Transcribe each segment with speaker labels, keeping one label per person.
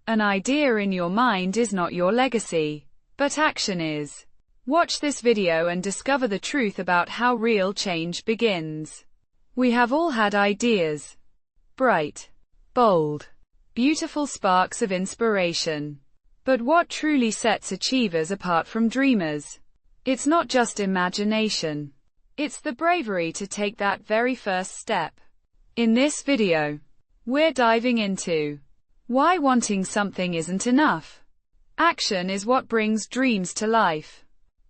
Speaker 1: An idea in your mind is not your legacy, but action is. Watch this video and discover the truth about how real change begins. We have all had ideas. Bright, bold, beautiful sparks of inspiration. But what truly sets achievers apart from dreamers? It's not just imagination. It's the bravery to take that very first step. In this video, we're diving into why wanting something isn't enough. Action is what brings dreams to life.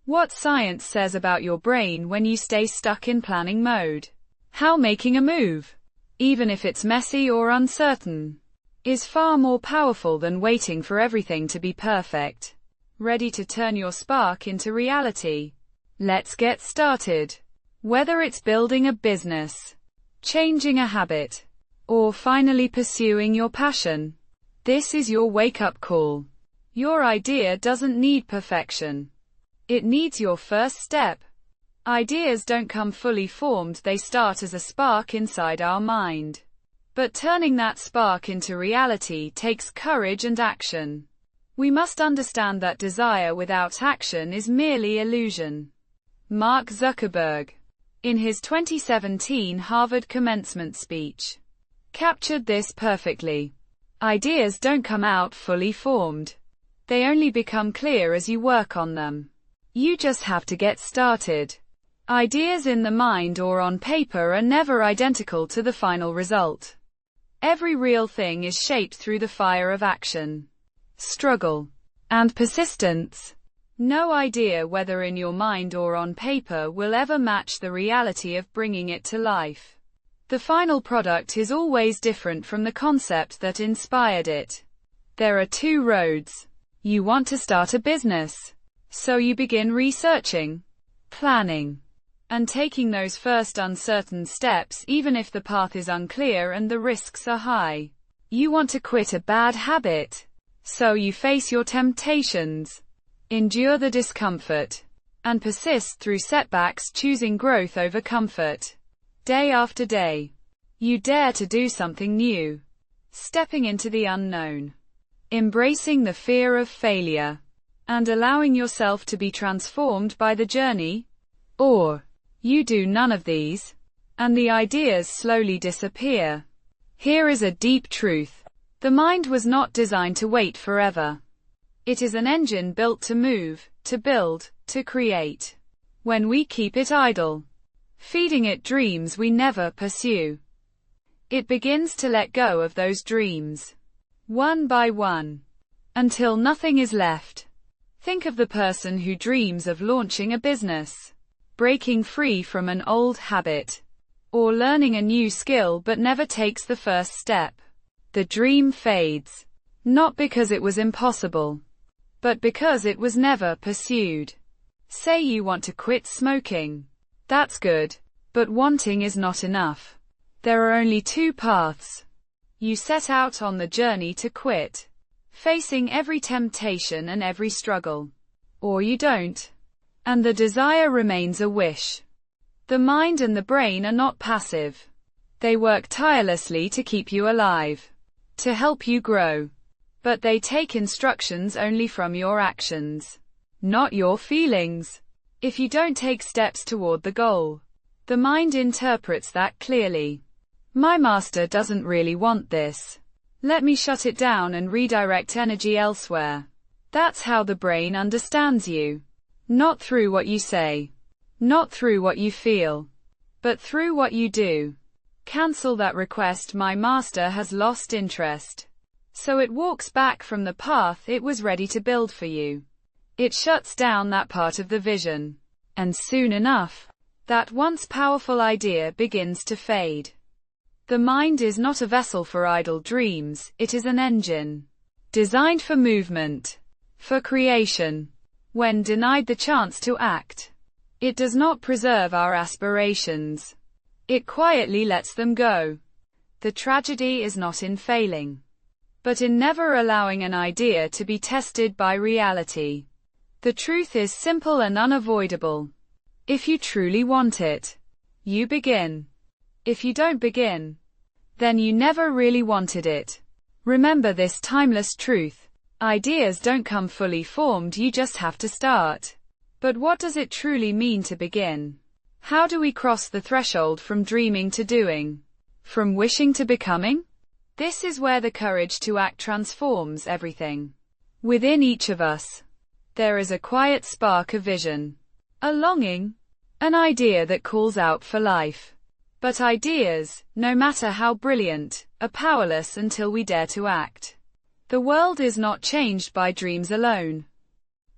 Speaker 1: What science says about your brain when you stay stuck in planning mode. How making a move, even if it's messy or uncertain, is far more powerful than waiting for everything to be perfect. Ready to turn your spark into reality? Let's get started. Whether it's building a business, changing a habit, or finally pursuing your passion, this is your wake-up call. Your idea doesn't need perfection. It needs your first step. Ideas don't come fully formed, they start as a spark inside our mind. But turning that spark into reality takes courage and action. We must understand that desire without action is merely illusion. Mark Zuckerberg, in his 2017 Harvard commencement speech, captured this perfectly. Ideas don't come out fully formed. They only become clear as you work on them. You just have to get started. Ideas in the mind or on paper are never identical to the final result. Every real thing is shaped through the fire of action, struggle, and persistence. No idea, whether in your mind or on paper, will ever match the reality of bringing it to life. The final product is always different from the concept that inspired it. There are two roads. You want to start a business, so you begin researching, planning, and taking those first uncertain steps even if the path is unclear and the risks are high. You want to quit a bad habit, so you face your temptations, endure the discomfort, and persist through setbacks, choosing growth over comfort. Day after day, you dare to do something new, stepping into the unknown, embracing the fear of failure, and allowing yourself to be transformed by the journey. Or, you do none of these, and the ideas slowly disappear. Here is a deep truth. The mind was not designed to wait forever. It is an engine built to move, to build, to create. When we keep it idle, feeding it dreams we never pursue, it begins to let go of those dreams, one by one, until nothing is left. Think of the person who dreams of launching a business, breaking free from an old habit, or learning a new skill but never takes the first step. The dream fades, not because it was impossible, but because it was never pursued. Say you want to quit smoking. That's good, but wanting is not enough. There are only two paths. You set out on the journey to quit, facing every temptation and every struggle. Or you don't, and the desire remains a wish. The mind and the brain are not passive. They work tirelessly to keep you alive, to help you grow. But they take instructions only from your actions, not your feelings. If you don't take steps toward the goal, the mind interprets that clearly. My master doesn't really want this. Let me shut it down and redirect energy elsewhere. That's how the brain understands you. Not through what you say, not through what you feel, but through what you do. Cancel that request. My master has lost interest. So it walks back from the path it was ready to build for you. It shuts down that part of the vision. And soon enough, that once powerful idea begins to fade. The mind is not a vessel for idle dreams, it is an engine, designed for movement, for creation. When denied the chance to act, it does not preserve our aspirations. It quietly lets them go. The tragedy is not in failing, but in never allowing an idea to be tested by reality. The truth is simple and unavoidable. If you truly want it, you begin. If you don't begin, then you never really wanted it. Remember this timeless truth. Ideas don't come fully formed, you just have to start. But what does it truly mean to begin? How do we cross the threshold from dreaming to doing? From wishing to becoming? This is where the courage to act transforms everything. Within each of us, there is a quiet spark of vision, a longing, an idea that calls out for life. But ideas, no matter how brilliant, are powerless until we dare to act. The world is not changed by dreams alone,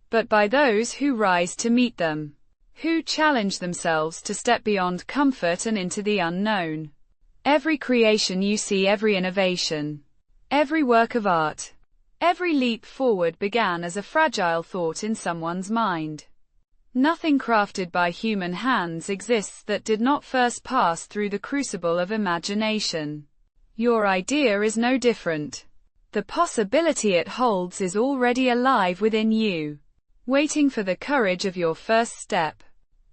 Speaker 1: but by those who rise to meet them, who challenge themselves to step beyond comfort and into the unknown. Every creation you see, every innovation, every work of art, every leap forward began as a fragile thought in someone's mind. Nothing crafted by human hands exists that did not first pass through the crucible of imagination. Your idea is no different. The possibility it holds is already alive within you, waiting for the courage of your first step.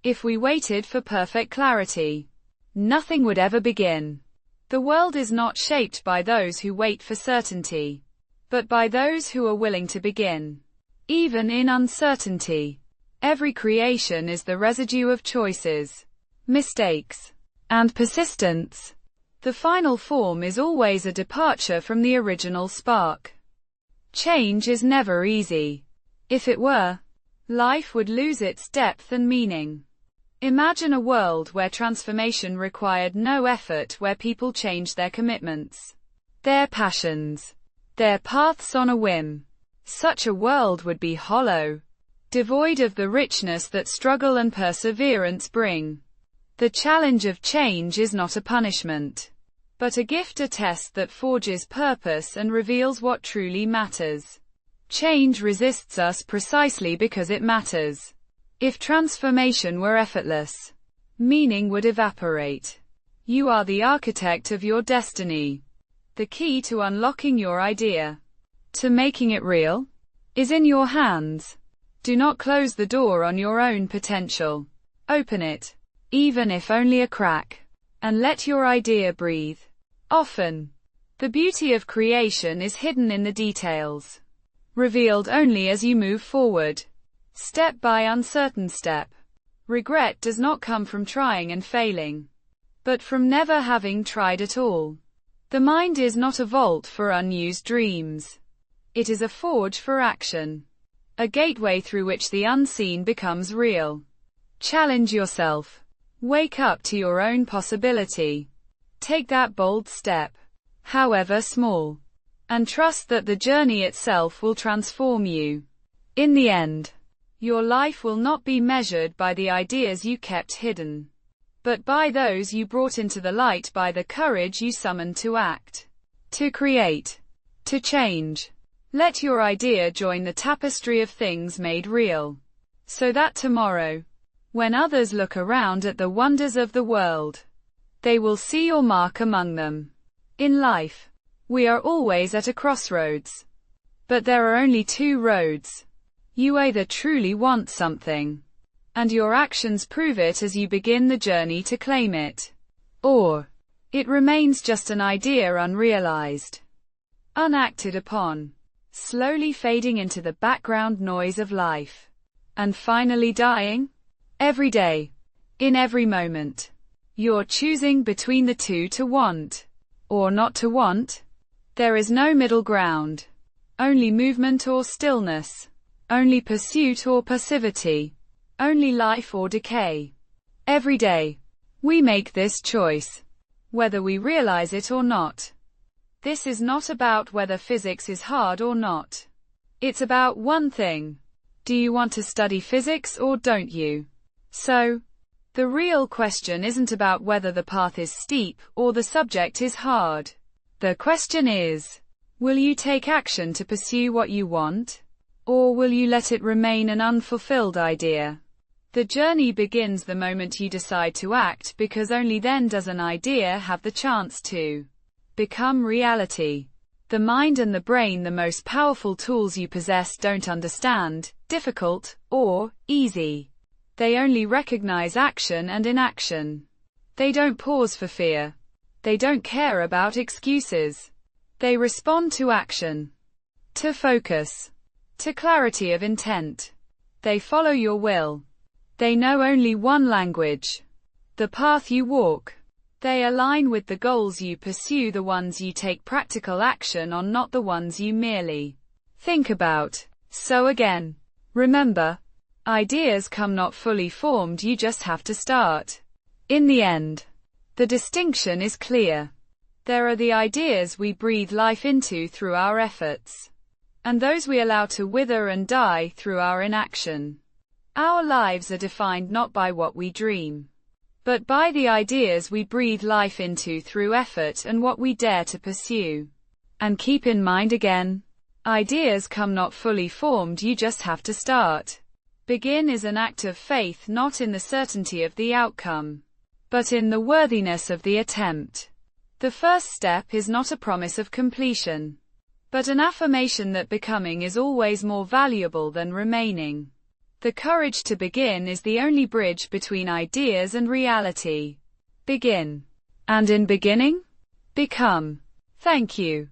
Speaker 1: If we waited for perfect clarity, nothing would ever begin. The world is not shaped by those who wait for certainty, but by those who are willing to begin. Even in uncertainty, every creation is the residue of choices, mistakes, and persistence. The final form is always a departure from the original spark. Change is never easy. If it were, life would lose its depth and meaning. Imagine a world where transformation required no effort, where people changed their commitments, their passions, their paths on a whim. Such a world would be hollow, devoid of the richness that struggle and perseverance bring. The challenge of change is not a punishment, but a gift, a test that forges purpose and reveals what truly matters. Change resists us precisely because it matters. If transformation were effortless, meaning would evaporate. You are the architect of your destiny. The key to unlocking your idea, to making it real, is in your hands. Do not close the door on your own potential. Open it, even if only a crack, and let your idea breathe. Often, the beauty of creation is hidden in the details, revealed only as you move forward, step by uncertain step. Regret does not come from trying and failing, but from never having tried at all. The mind is not a vault for unused dreams. It is a forge for action, a gateway through which the unseen becomes real. Challenge yourself. Wake up to your own possibility. Take that bold step, however small, and trust that the journey itself will transform you. In the end, your life will not be measured by the ideas you kept hidden, but by those you brought into the light, by the courage you summoned to act, to create, to change. Let your idea join the tapestry of things made real, so that tomorrow, when others look around at the wonders of the world, they will see your mark among them. In life, we are always at a crossroads, but there are only two roads. You either truly want something, and your actions prove it as you begin the journey to claim it, or it remains just an idea, unrealized, unacted upon, slowly fading into the background noise of life, and finally dying. Every day, in every moment, you're choosing between the two, to want or not to want. There is no middle ground, only movement or stillness, only pursuit or passivity, only life or decay. Every day, we make this choice, whether we realize it or not. This is not about whether physics is hard or not. It's about one thing. Do you want to study physics or don't you? So, the real question isn't about whether the path is steep or the subject is hard. The question is, will you take action to pursue what you want? Or will you let it remain an unfulfilled idea? The journey begins the moment you decide to act, because only then does an idea have the chance to become reality. The mind and the brain, the most powerful tools you possess, don't understand difficult or easy. They only recognize action and inaction. They don't pause for fear. They don't care about excuses. They respond to action, to focus, to clarity of intent. They follow your will. They know only one language, the path you walk. They align with the goals you pursue, the ones you take practical action on, not the ones you merely think about. So again, remember, ideas come not fully formed, you just have to start. In the end, the distinction is clear. There are the ideas we breathe life into through our efforts, and those we allow to wither and die through our inaction. Our lives are defined not by what we dream, but by the ideas we breathe life into through effort and what we dare to pursue. And keep in mind again, ideas come not fully formed, you just have to start. Begin is an act of faith, not in the certainty of the outcome, but in the worthiness of the attempt. The first step is not a promise of completion, but an affirmation that becoming is always more valuable than remaining. The courage to begin is the only bridge between ideas and reality. Begin. And in beginning, become. Thank you.